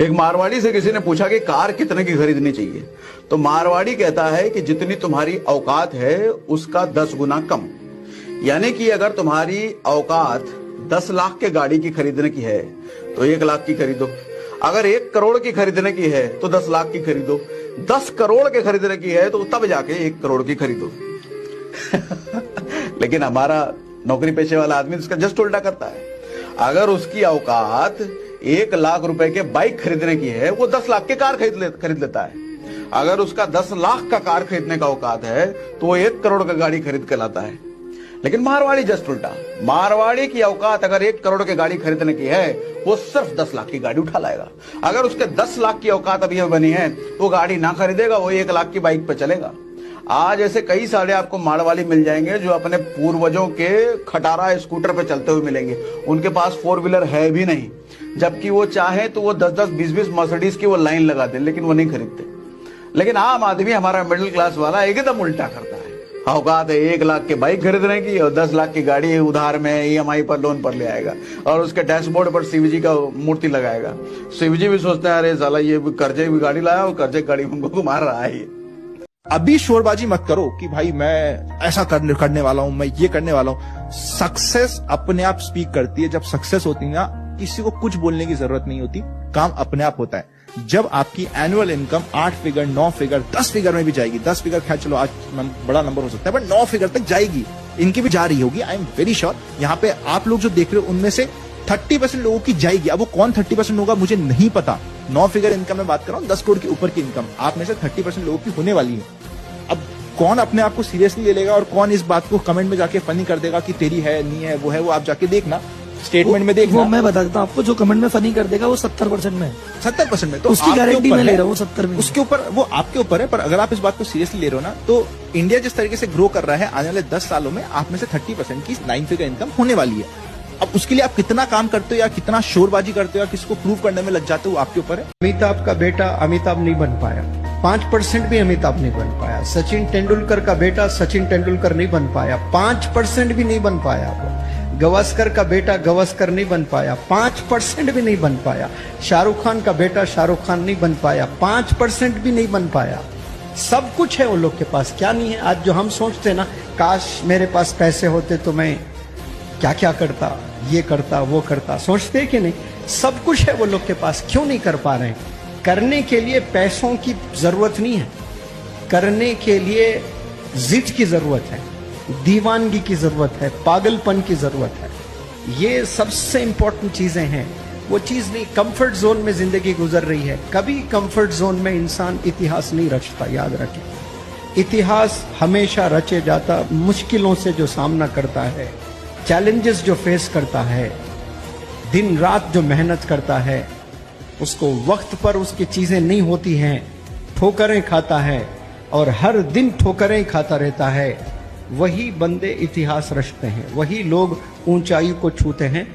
एक मारवाड़ी से किसी ने पूछा कि कार कितने की खरीदनी चाहिए, तो मारवाड़ी कहता है कि जितनी तुम्हारी औकात है उसका 10 गुना कम। यानी कि अगर तुम्हारी औकात 10 लाख के गाड़ी की खरीदने की है तो 1 लाख की खरीदो, अगर 1 करोड़ की खरीदने की है तो 10 लाख की खरीदो, 10 करोड़ के खरीदने की है तो तब जाके 1 करोड़ की खरीदो। लेकिन हमारा नौकरी पेशे वाला आदमी इसका जस्ट उल्टा करता है। अगर उसकी औकात 1 लाख रुपए के बाइक खरीदने की है वो 10 लाख के कार खरीद लेता है। अगर उसका 10 लाख का कार खरीदने का औकात है तो वो 1 करोड़ का गाड़ी खरीद के लाता है। लेकिन मारवाड़ी जस्ट उल्टा, मारवाड़ी की औकात अगर 1 करोड़ की गाड़ी खरीदने की है वो सिर्फ 10 लाख की गाड़ी उठा लाएगा। अगर उसके 10 लाख की औकात अभी बनी है वो गाड़ी ना खरीदेगा, वो 1 लाख की बाइक पे चलेगा। आज ऐसे कई सारे आपको मारवाड़ी मिल जाएंगे जो अपने पूर्वजों के खटारा स्कूटर पे चलते हुए मिलेंगे। उनके पास 4 व्हीलर है भी नहीं, जबकि वो चाहे तो वो 10-10, 20-20 मर्सिडीज की वो लाइन लगा दे, लेकिन वो नहीं खरीदते। लेकिन आम आदमी, हमारा मिडिल क्लास वाला एकदम उल्टा करता है। औकात है 1 लाख के बाइक खरीदने की और 10 लाख की गाड़ी उधार में EMI पर लोन पर ले आएगा और उसके डैशबोर्ड पर शिवजी का मूर्ति लगाएगा। शिवजी भी सोचते हैं अरे साला ये कर्जे की गाड़ी लाया और कर्जे की गाड़ी हमको घुमा रहा है। अभी शोरबाजी मत करो कि भाई मैं ऐसा करने वाला हूं, मैं ये करने वाला हूं। सक्सेस अपने आप स्पीक करती है। जब सक्सेस होती है ना, किसी को कुछ बोलने की जरूरत नहीं होती, काम अपने आप होता है। जब आपकी annual income 8 figure, 9 figure, 10 figure में भी जाएगी, 10 फिगर खैर चलो आज बड़ा नंबर हो सकता है, बट 9 फिगर तक जाएगी, इनकी भी जा रही होगी। आई एम वेरी श्योर यहाँ पे आप लोग जो देख रहे हो उनमें से 30% लोगों की जाएगी। अब वो कौन 30% होगा मुझे नहीं पता। 9 फिगर इनकम में बात कर रहा हूँ, 10 करोड़ के ऊपर की इनकम आप में से 30% लोगों की होने वाली है। अब कौन अपने आप को सीरियसली ले लेगा और कौन इस बात को कमेंट में जाके फनी कर देगा कि तेरी है नहीं है, वो है, वो आप जाके देखना, स्टेटमेंट में देखना। वो मैं बता देता हूँ आपको, जो कमेंट में फनी कर देगा वो 70% में, 70% में, तो उसकी गारंटी मैं ले रहा हूँ 70 में। उसके ऊपर वो आपके ऊपर है। पर अगर आप इस बात को सीरियसली ले रहे हो ना, तो इंडिया जिस तरीके से ग्रो कर रहा है, आने वाले 10 सालों में आप में से 30% की 9 फिगर इनकम होने वाली है। अब उसके लिए आप कितना काम करते हो या कितना शोरबाजी करते हो या किसको प्रूव करने में लग जाते हो, वो आपके ऊपर है। अमिताभ का बेटा अमिताभ नहीं बन पाया, 5% भी अमिताभ नहीं बन पाया। सचिन तेंदुलकर का बेटा सचिन तेंदुलकर नहीं बन पाया, 5% भी नहीं बन पाया। गवास्कर का बेटा गवास्कर नहीं बन पाया, 5% भी नहीं बन पाया। शाहरुख खान का बेटा शाहरुख खान नहीं बन पाया, 5% भी नहीं बन पाया। सब कुछ है वो लोग के पास, क्या नहीं है। आज जो हम सोचते ना, काश मेरे पास पैसे होते तो मैं क्या क्या करता, ये करता, वो करता, सोचते कि नहीं। सब कुछ है वो लोग के पास, क्यों नहीं कर पा रहे? करने के लिए पैसों की जरूरत नहीं है, करने के लिए जिद की जरूरत है, दीवानगी की जरूरत है, पागलपन की जरूरत है। ये सबसे इंपॉर्टेंट चीजें हैं। वो चीज नहीं, कंफर्ट जोन में जिंदगी गुजर रही है। कभी कंफर्ट जोन में इंसान इतिहास नहीं रचता, याद रखें। इतिहास हमेशा रचे जाता मुश्किलों से जो सामना करता है, चैलेंजेस जो फेस करता है, दिन रात जो मेहनत करता है, उसको वक्त पर उसकी चीजें नहीं होती हैं, ठोकरें खाता है और हर दिन ठोकरें खाता रहता है, वही बंदे इतिहास रचते हैं, वही लोग ऊंचाई को छूते हैं।